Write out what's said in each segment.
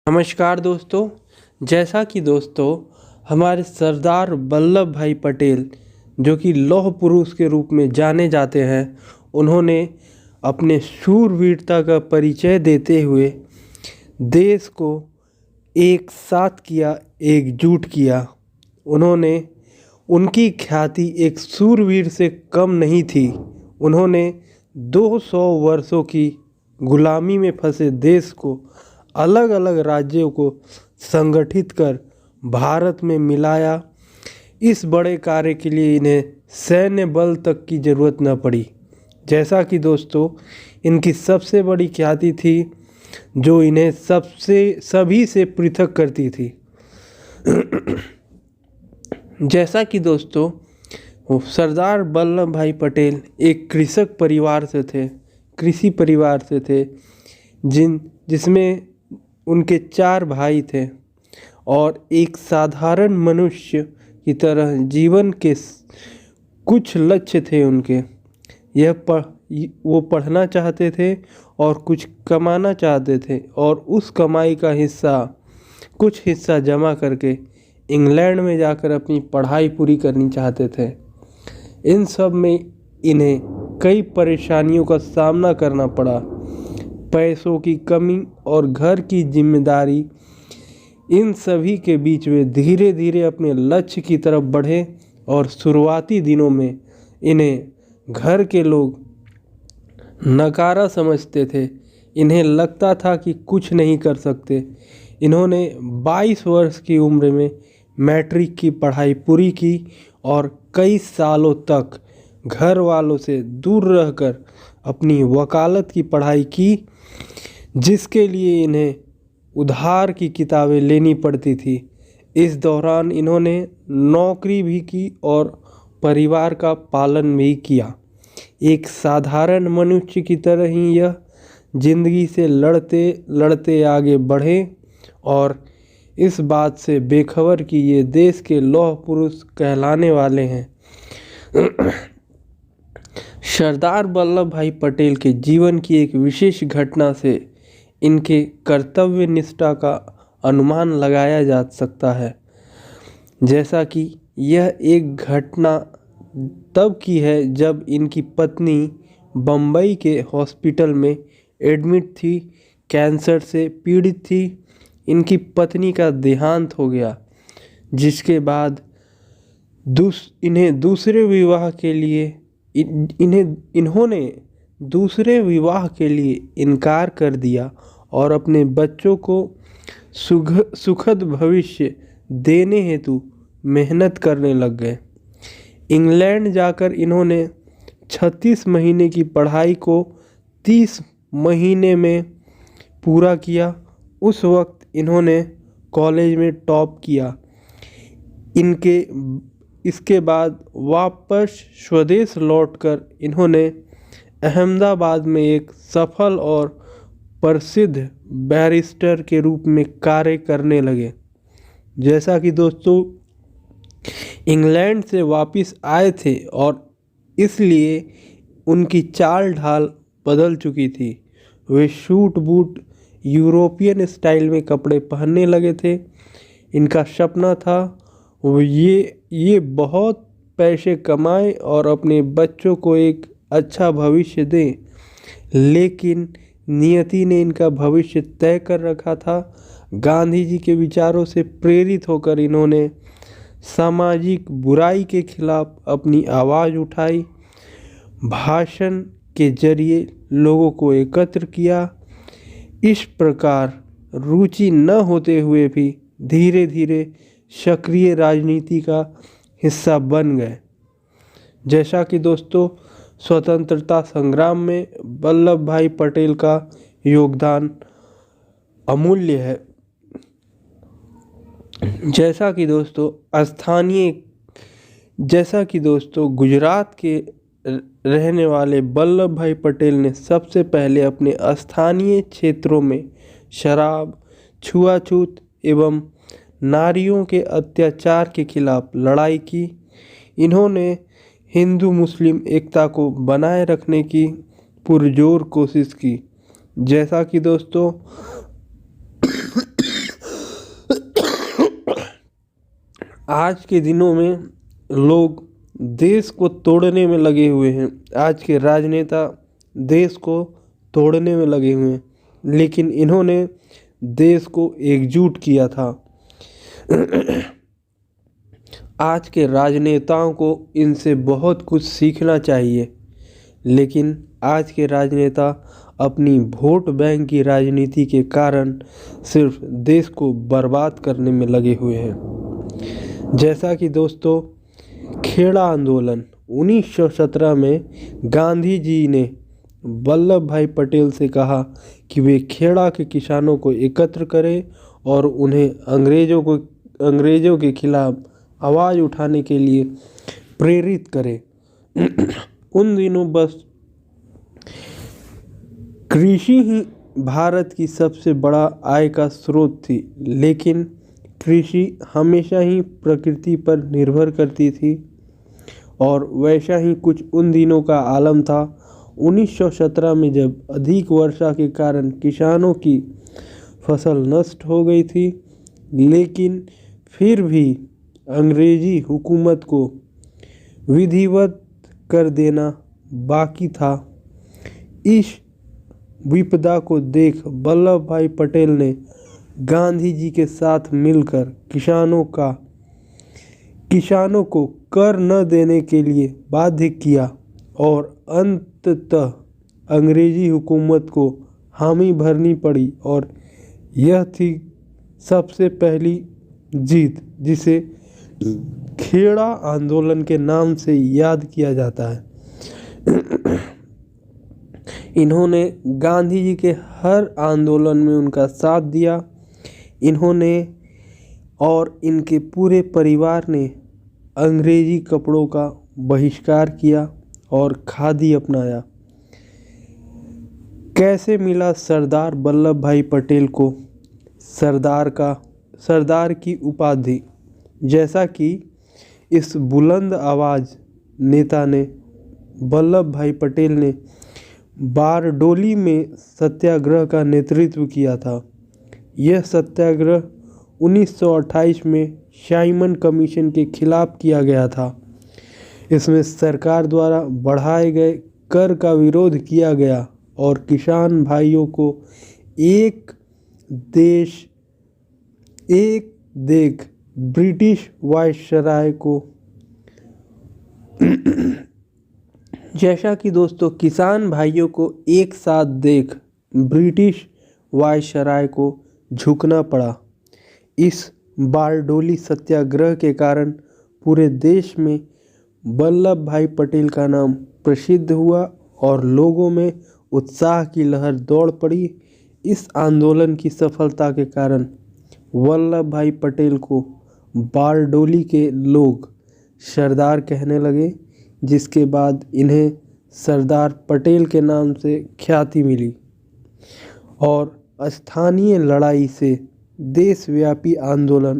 नमस्कार दोस्तों। जैसा कि दोस्तों हमारे सरदार वल्लभ भाई पटेल जो कि लौह पुरुष के रूप में जाने जाते हैं, उन्होंने अपने शूरवीरता का परिचय देते हुए देश को एक साथ किया, एकजुट किया। उन्होंने उनकी ख्याति एक शूरवीर से कम नहीं थी। उन्होंने 200 वर्षों की गुलामी में फंसे देश को अलग अलग राज्यों को संगठित कर भारत में मिलाया। इस बड़े कार्य के लिए इन्हें सैन्य बल तक की ज़रूरत न पड़ी। जैसा कि दोस्तों इनकी सबसे बड़ी ख्याति थी जो इन्हें सभी से पृथक करती थी। जैसा कि दोस्तों सरदार वल्लभ भाई पटेल एक कृषक परिवार से थे, कृषि परिवार से थे, जिसमें उनके 4 भाई थे और एक साधारण मनुष्य की तरह जीवन के कुछ लक्ष्य थे उनके। वो पढ़ना चाहते थे और कुछ कमाना चाहते थे और उस कमाई का कुछ हिस्सा जमा करके इंग्लैंड में जाकर अपनी पढ़ाई पूरी करनी चाहते थे। इन सब में इन्हें कई परेशानियों का सामना करना पड़ा। पैसों की कमी और घर की जिम्मेदारी, इन सभी के बीच में धीरे धीरे अपने लक्ष्य की तरफ बढ़े और शुरुआती दिनों में इन्हें घर के लोग नकारा समझते थे। इन्हें लगता था कि कुछ नहीं कर सकते। इन्होंने 22 वर्ष की उम्र में मैट्रिक की पढ़ाई पूरी की और कई सालों तक घर वालों से दूर रहकर अपनी वकालत की पढ़ाई की, जिसके लिए इन्हें उधार की किताबें लेनी पड़ती थी। इस दौरान इन्होंने नौकरी भी की और परिवार का पालन भी किया। एक साधारण मनुष्य की तरह ही यह जिंदगी से लड़ते लड़ते आगे बढ़े और इस बात से बेखबर कि ये देश के लौह पुरुष कहलाने वाले हैं। सरदार वल्लभ भाई पटेल के जीवन की एक विशेष घटना से इनके कर्तव्य निष्ठा का अनुमान लगाया जा सकता है। जैसा कि यह एक घटना तब की है जब इनकी पत्नी बम्बई के हॉस्पिटल में एडमिट थी, कैंसर से पीड़ित थी। इनकी पत्नी का देहांत हो गया, जिसके बाद इन्होंने दूसरे विवाह के लिए इनकार कर दिया और अपने बच्चों को सुखद भविष्य देने हेतु मेहनत करने लग गए। इंग्लैंड जाकर इन्होंने 36 महीने की पढ़ाई को 30 महीने में पूरा किया। उस वक्त इन्होंने कॉलेज में टॉप किया। इसके बाद वापस स्वदेश लौटकर इन्होंने अहमदाबाद में एक सफल और प्रसिद्ध बैरिस्टर के रूप में कार्य करने लगे। जैसा कि दोस्तों इंग्लैंड से वापस आए थे और इसलिए उनकी चाल ढाल बदल चुकी थी। वे सूट बूट यूरोपियन स्टाइल में कपड़े पहनने लगे थे। इनका सपना था वो ये बहुत पैसे कमाएं और अपने बच्चों को एक अच्छा भविष्य दें, लेकिन नियति ने इनका भविष्य तय कर रखा था। गांधी जी के विचारों से प्रेरित होकर इन्होंने सामाजिक बुराई के खिलाफ अपनी आवाज़ उठाई, भाषण के जरिए लोगों को एकत्र किया। इस प्रकार रुचि न होते हुए भी धीरे धीरे सक्रिय राजनीति का हिस्सा बन गए। जैसा कि दोस्तों स्वतंत्रता संग्राम में वल्लभ भाई पटेल का योगदान अमूल्य है। जैसा कि दोस्तों गुजरात के रहने वाले वल्लभ भाई पटेल ने सबसे पहले अपने स्थानीय क्षेत्रों में शराब, छुआछूत एवं नारियों के अत्याचार के खिलाफ लड़ाई की। इन्होंने हिंदू मुस्लिम एकता को बनाए रखने की पुरजोर कोशिश की। जैसा कि दोस्तों आज के दिनों में लोग देश को तोड़ने में लगे हुए हैं। आज के राजनेता देश को तोड़ने में लगे हुए हैं, लेकिन इन्होंने देश को एकजुट किया था। आज के राजनेताओं को इनसे बहुत कुछ सीखना चाहिए, लेकिन आज के राजनेता अपनी वोट बैंक की राजनीति के कारण सिर्फ देश को बर्बाद करने में लगे हुए हैं। जैसा कि दोस्तों, खेड़ा आंदोलन 1917 में गांधी जी ने वल्लभ भाई पटेल से कहा कि वे खेड़ा के किसानों को एकत्र करें और उन्हें अंग्रेज़ों के खिलाफ आवाज़ उठाने के लिए प्रेरित करें। उन दिनों बस कृषि ही भारत की सबसे बड़ा आय का स्रोत थी, लेकिन कृषि हमेशा ही प्रकृति पर निर्भर करती थी और वैसा ही कुछ उन दिनों का आलम था। 1917 में जब अधिक वर्षा के कारण किसानों की फसल नष्ट हो गई थी, लेकिन फिर भी अंग्रेजी हुकूमत को विधिवत कर देना बाकी था। इस विपदा को देख वल्लभ भाई पटेल ने गांधी जी के साथ मिलकर किसानों को कर न देने के लिए बाध्य किया और अंततः अंग्रेजी हुकूमत को हामी भरनी पड़ी और यह थी सबसे पहली जीत, जिसे खेड़ा आंदोलन के नाम से याद किया जाता है। इन्होंने गांधी जी के हर आंदोलन में उनका साथ दिया। इन्होंने और इनके पूरे परिवार ने अंग्रेजी कपड़ों का बहिष्कार किया और खादी अपनाया। कैसे मिला सरदार वल्लभ भाई पटेल को सरदार की उपाधि? जैसा कि इस बुलंद आवाज़ नेता ने वल्लभ भाई पटेल ने बारडोली में सत्याग्रह का नेतृत्व किया था। यह सत्याग्रह 1928 में साइमन कमीशन के खिलाफ किया गया था। इसमें सरकार द्वारा बढ़ाए गए कर का विरोध किया गया और किसान भाइयों को एक देख ब्रिटिश वायसराय को जैसा कि दोस्तों, किसान भाइयों को एक साथ देख ब्रिटिश वायसराय को झुकना पड़ा। इस बारडोली सत्याग्रह के कारण पूरे देश में वल्लभ भाई पटेल का नाम प्रसिद्ध हुआ और लोगों में उत्साह की लहर दौड़ पड़ी। इस आंदोलन की सफलता के कारण वल्लभ भाई पटेल को बारडोली के लोग सरदार कहने लगे, जिसके बाद इन्हें सरदार पटेल के नाम से ख्याति मिली और स्थानीय लड़ाई से देशव्यापी आंदोलन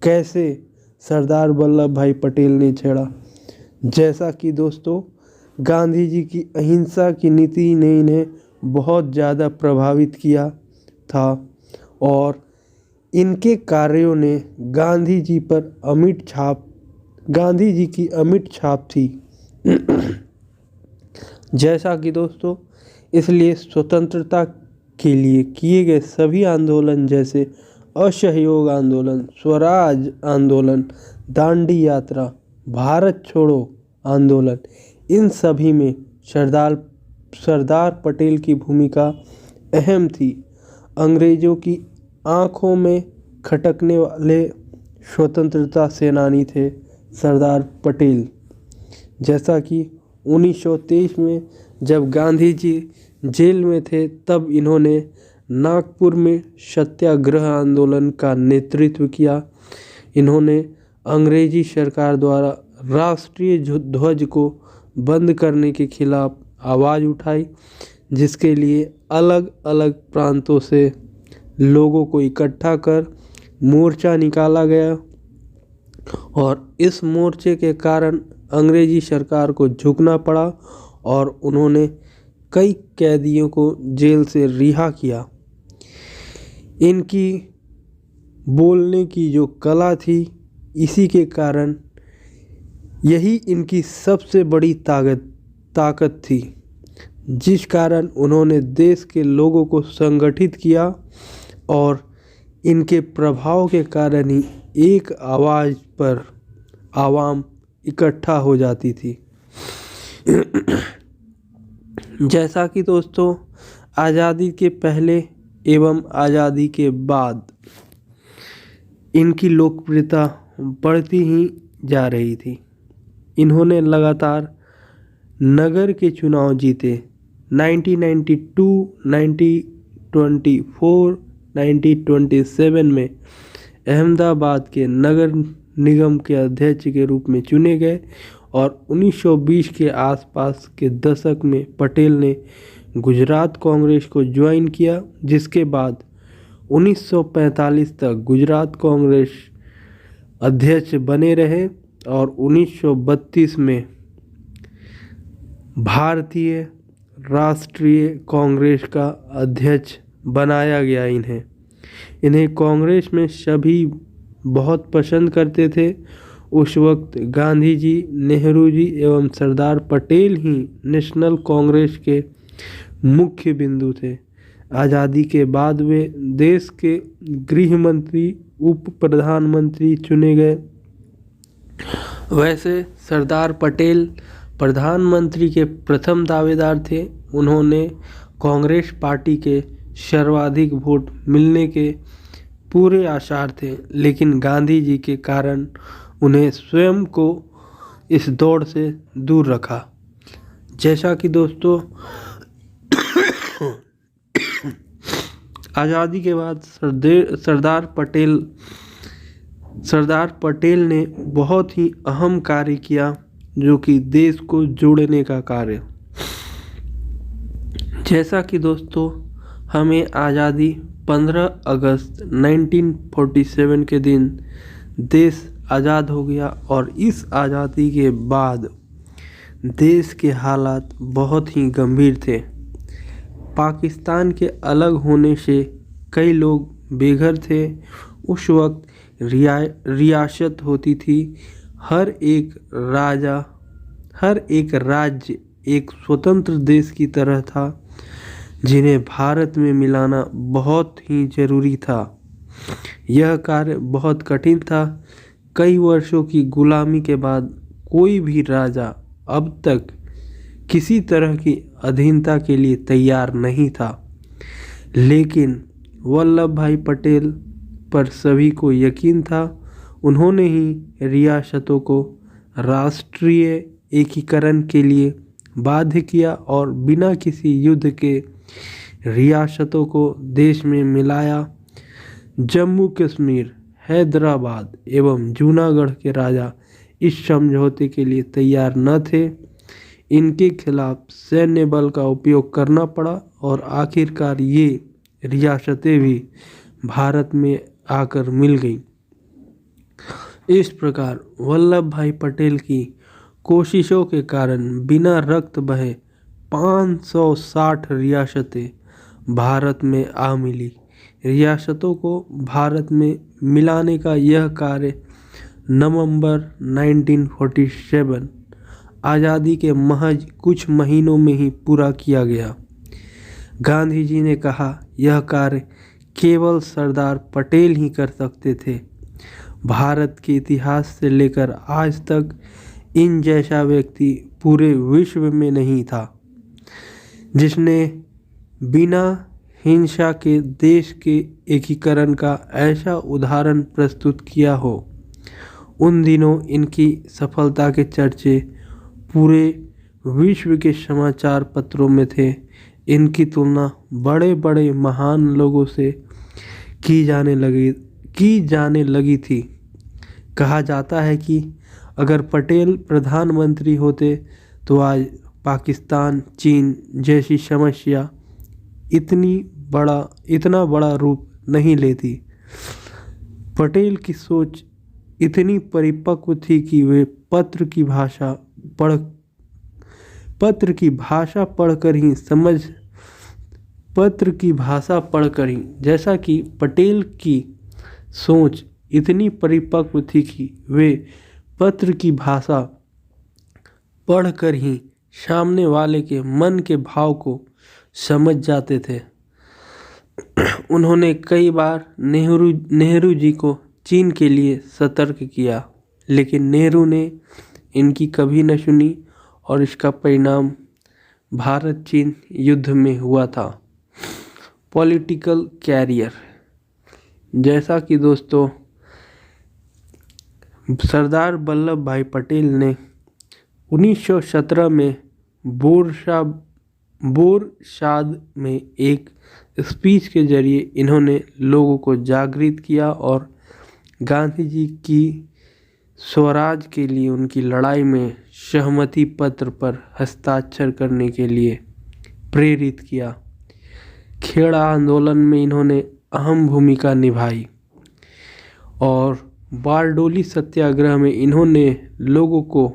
कैसे सरदार वल्लभ भाई पटेल ने छेड़ा। जैसा कि दोस्तों, गांधी जी की अहिंसा की नीति ने इन्हें बहुत ज़्यादा प्रभावित किया था और इनके कार्यों ने गांधी जी की अमिट छाप थी। जैसा कि दोस्तों, इसलिए स्वतंत्रता के लिए किए गए सभी आंदोलन जैसे असहयोग आंदोलन, स्वराज आंदोलन, दांडी यात्रा, भारत छोड़ो आंदोलन, इन सभी में सरदार पटेल की भूमिका अहम थी। अंग्रेज़ों की आंखों में खटकने वाले स्वतंत्रता सेनानी थे सरदार पटेल। जैसा कि 1923 में जब गांधी जी जेल में थे, तब इन्होंने नागपुर में सत्याग्रह आंदोलन का नेतृत्व किया। इन्होंने अंग्रेजी सरकार द्वारा राष्ट्रीय ध्वज को बंद करने के खिलाफ आवाज़ उठाई, जिसके लिए अलग अलग प्रांतों से लोगों को इकट्ठा कर मोर्चा निकाला गया और इस मोर्चे के कारण अंग्रेजी सरकार को झुकना पड़ा और उन्होंने कई कैदियों को जेल से रिहा किया। इनकी बोलने की जो कला थी इसी के कारण यही इनकी सबसे बड़ी ताकत थी, जिस कारण उन्होंने देश के लोगों को संगठित किया और इनके प्रभाव के कारण ही एक आवाज़ पर आवाम इकट्ठा हो जाती थी। जैसा कि दोस्तों आज़ादी के पहले एवं आज़ादी के बाद इनकी लोकप्रियता बढ़ती ही जा रही थी। इन्होंने लगातार नगर के चुनाव जीते। 1992, 1924, 1927 में अहमदाबाद के नगर निगम के अध्यक्ष के रूप में चुने गए और 1920 के आसपास के दशक में पटेल ने गुजरात कांग्रेस को ज्वाइन किया, जिसके बाद 1945 तक गुजरात कांग्रेस अध्यक्ष बने रहे और 1932 में भारतीय राष्ट्रीय कांग्रेस का अध्यक्ष बनाया गया। इन्हें कांग्रेस में सभी बहुत पसंद करते थे। उस वक्त गांधी जी, नेहरू जी एवं सरदार पटेल ही नेशनल कांग्रेस के मुख्य बिंदु थे। आज़ादी के बाद वे देश के गृह मंत्री, उप प्रधानमंत्री चुने गए। वैसे सरदार पटेल प्रधानमंत्री के प्रथम दावेदार थे। उन्होंने कांग्रेस पार्टी के सर्वाधिक वोट मिलने के पूरे आसार थे, लेकिन गांधी जी के कारण उन्हें स्वयं को इस दौड़ से दूर रखा। जैसा कि दोस्तों आज़ादी के बाद सरदार पटेल ने बहुत ही अहम कार्य किया, जो कि देश को जोड़ने का कार्य। जैसा कि दोस्तों हमें आज़ादी 15 अगस्त 1947 के दिन देश आज़ाद हो गया और इस आज़ादी के बाद देश के हालात बहुत ही गंभीर थे। पाकिस्तान के अलग होने से कई लोग बेघर थे। उस वक्त रियासत होती थी। हर एक राज्य एक स्वतंत्र देश की तरह था, जिन्हें भारत में मिलाना बहुत ही ज़रूरी था। यह कार्य बहुत कठिन था। कई वर्षों की गुलामी के बाद कोई भी राजा अब तक किसी तरह की अधीनता के लिए तैयार नहीं था, लेकिन वल्लभ भाई पटेल पर सभी को यकीन था। उन्होंने ही रियासतों को राष्ट्रीय एकीकरण के लिए बाध्य किया और बिना किसी युद्ध के रियासतों को देश में मिलाया। जम्मू कश्मीर, हैदराबाद एवं जूनागढ़ के राजा इस समझौते के लिए तैयार न थे। इनके खिलाफ सैन्य बल का उपयोग करना पड़ा और आखिरकार ये रियासतें भी भारत में आकर मिल गईं। इस प्रकार वल्लभ भाई पटेल की कोशिशों के कारण बिना रक्त बहे 560 रियासतें भारत में आ मिली। रियासतों को भारत में मिलाने का यह कार्य नवंबर 1947 आज़ादी के महज कुछ महीनों में ही पूरा किया गया। गांधी जी ने कहा, यह कार्य केवल सरदार पटेल ही कर सकते थे। भारत के इतिहास से लेकर आज तक इन जैसा व्यक्ति पूरे विश्व में नहीं था, जिसने बिना हिंसा के देश के एकीकरण का ऐसा उदाहरण प्रस्तुत किया हो। उन दिनों इनकी सफलता के चर्चे पूरे विश्व के समाचार पत्रों में थे। इनकी तुलना बड़े बड़े महान लोगों से की जाने लगी थी। कहा जाता है कि अगर पटेल प्रधानमंत्री होते तो आज पाकिस्तान, चीन जैसी समस्या इतना बड़ा रूप नहीं लेती। पटेल की सोच इतनी परिपक्व थी कि वे पत्र की भाषा पढ़कर ही जैसा कि पटेल की सोच इतनी परिपक्व थी कि वे पत्र की भाषा पढ़कर ही सामने वाले के मन के भाव को समझ जाते थे। उन्होंने कई बार नेहरू जी को चीन के लिए सतर्क किया, लेकिन नेहरू ने इनकी कभी न सुनी और इसका परिणाम भारत चीन युद्ध में हुआ था। पॉलिटिकल कैरियर, जैसा कि दोस्तों सरदार वल्लभ भाई पटेल ने 1917 में बोरशाद में एक स्पीच के जरिए इन्होंने लोगों को जागृत किया और गांधी जी की स्वराज के लिए उनकी लड़ाई में सहमति पत्र पर हस्ताक्षर करने के लिए प्रेरित किया। खेड़ा आंदोलन में इन्होंने अहम भूमिका निभाई और बारडोली सत्याग्रह में इन्होंने लोगों को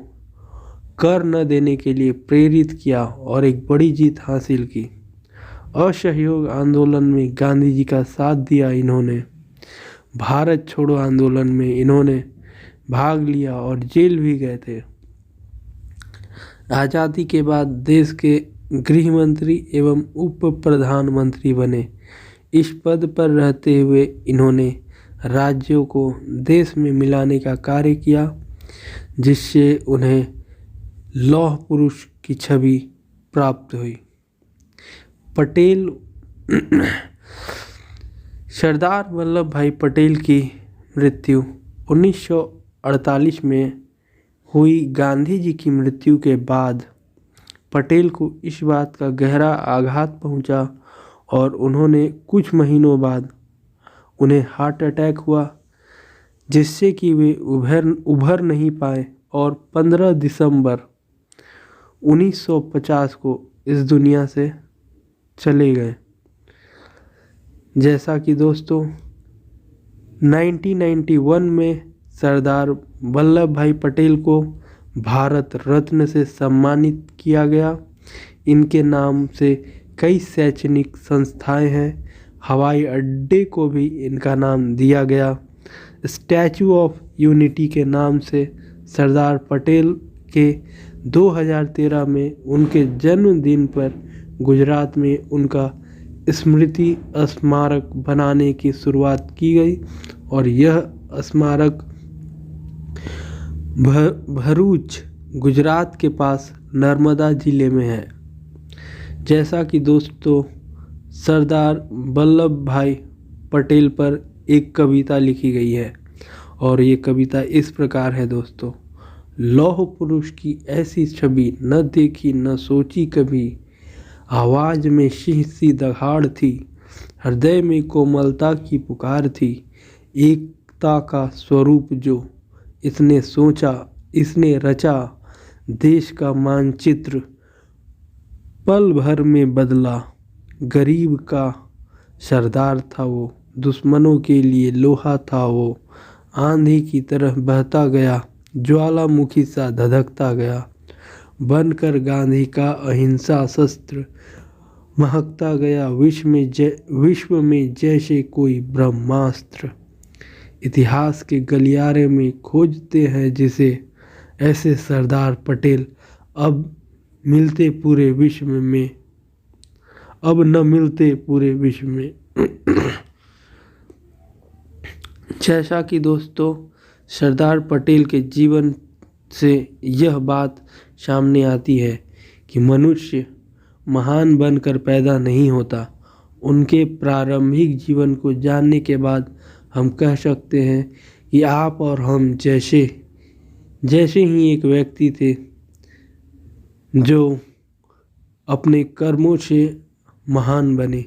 कर न देने के लिए प्रेरित किया और एक बड़ी जीत हासिल की। असहयोग आंदोलन में गांधी जी का साथ दिया इन्होंने। भारत छोड़ो आंदोलन में इन्होंने भाग लिया और जेल भी गए थे। आज़ादी के बाद देश के गृह मंत्री एवं उप प्रधानमंत्री बने। इस पद पर रहते हुए इन्होंने राज्यों को देश में मिलाने का कार्य किया, जिससे उन्हें लौह पुरुष की छवि प्राप्त हुई। पटेल सरदार वल्लभ भाई पटेल की मृत्यु 1948 में हुई। गांधी जी की मृत्यु के बाद पटेल को इस बात का गहरा आघात पहुंचा और उन्होंने कुछ महीनों बाद उन्हें हार्ट अटैक हुआ, जिससे कि वे उभर नहीं पाए और 15 दिसंबर 1950 को इस दुनिया से चले गए। जैसा कि दोस्तों 1991 में सरदार वल्लभ भाई पटेल को भारत रत्न से सम्मानित किया गया। इनके नाम से कई शैक्षणिक संस्थाएं हैं। हवाई अड्डे को भी इनका नाम दिया गया। स्टैचू ऑफ यूनिटी के नाम से सरदार पटेल के 2013 में उनके जन्मदिन पर गुजरात में उनका स्मृति स्मारक बनाने की शुरुआत की गई और यह स्मारक भरूच गुजरात के पास नर्मदा जिले में है। जैसा कि दोस्तों सरदार वल्लभ भाई पटेल पर एक कविता लिखी गई है और ये कविता इस प्रकार है दोस्तों। लौह पुरुष की ऐसी छवि न देखी न सोची कभी, आवाज में सिंह सी दहाड़ थी, हृदय में कोमलता की पुकार थी, एकता का स्वरूप जो इसने सोचा इसने रचा, देश का मानचित्र पल भर में बदला, गरीब का सरदार था वो, दुश्मनों के लिए लोहा था वो, आंधी की तरह बहता गया, ज्वालामुखी सा धधकता गया, बनकर गांधी का अहिंसा शस्त्र, महकता गया विश्व में जैसे कोई ब्रह्मास्त्र। इतिहास के गलियारे में खोजते हैं जिसे, ऐसे सरदार पटेल अब न मिलते पूरे विश्व में। जैसा कि दोस्तों सरदार पटेल के जीवन से यह बात सामने आती है कि मनुष्य महान बनकर पैदा नहीं होता। उनके प्रारंभिक जीवन को जानने के बाद हम कह सकते हैं कि आप और हम जैसे ही एक व्यक्ति थे जो अपने कर्मों से महान बने,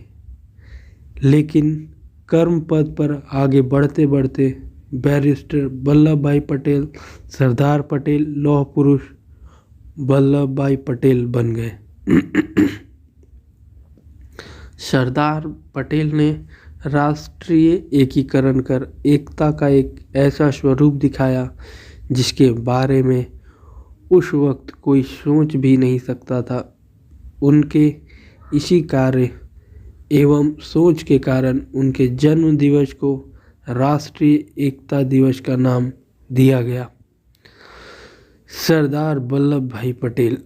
लेकिन कर्म पद पर आगे बढ़ते बढ़ते बैरिस्टर वल्लभ भाई पटेल, सरदार पटेल, लौह पुरुष वल्लभ भाई पटेल बन गए। सरदार पटेल ने राष्ट्रीय एकीकरण कर एकता का एक ऐसा स्वरूप दिखाया जिसके बारे में उस वक्त कोई सोच भी नहीं सकता था। उनके इसी कार्य एवं सोच के कारण उनके जन्म दिवस को राष्ट्रीय एकता दिवस का नाम दिया गया। सरदार वल्लभ भाई पटेल।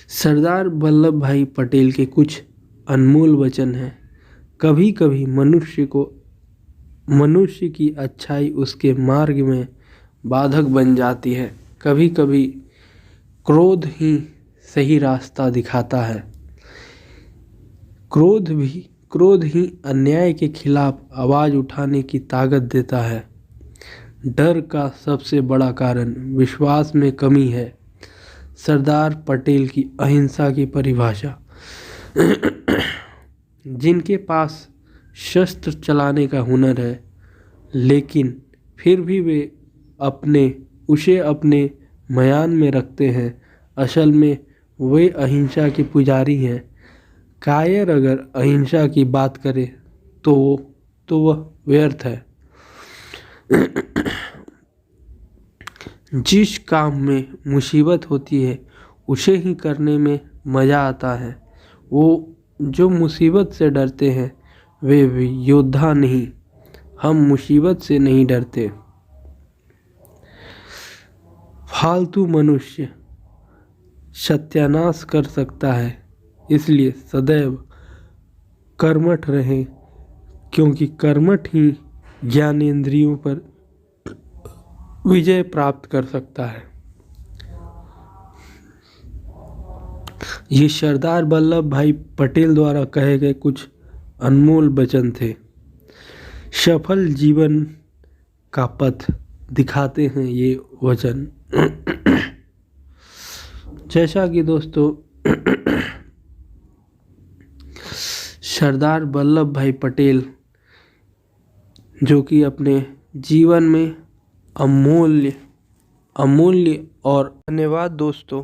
सरदार वल्लभ भाई पटेल के कुछ अनमोल वचन हैं। कभी कभी मनुष्य की अच्छाई उसके मार्ग में बाधक बन जाती है। कभी कभी क्रोध ही सही रास्ता दिखाता है। क्रोध ही अन्याय के खिलाफ आवाज़ उठाने की ताकत देता है। डर का सबसे बड़ा कारण विश्वास में कमी है। सरदार पटेल की अहिंसा की परिभाषा। जिनके पास शस्त्र चलाने का हुनर है लेकिन फिर भी वे उसे अपने म्यान में रखते हैं, असल में वे अहिंसा के पुजारी हैं। कायर अगर अहिंसा की बात करे तो वह व्यर्थ है। जिस काम में मुसीबत होती है उसे ही करने में मज़ा आता है। वो जो मुसीबत से डरते हैं वे योद्धा नहीं। हम मुसीबत से नहीं डरते। फालतू मनुष्य सत्यानाश कर सकता है, इसलिए सदैव कर्मठ रहें, क्योंकि कर्मठ ही ज्ञानेंद्रियों पर विजय प्राप्त कर सकता है। ये सरदार वल्लभ भाई पटेल द्वारा कहे गए कुछ अनमोल वचन थे। सफल जीवन का पथ दिखाते हैं ये वचन। जैसा कि दोस्तों सरदार वल्लभ भाई पटेल जो कि अपने जीवन में अमूल्य और धन्यवाद दोस्तों।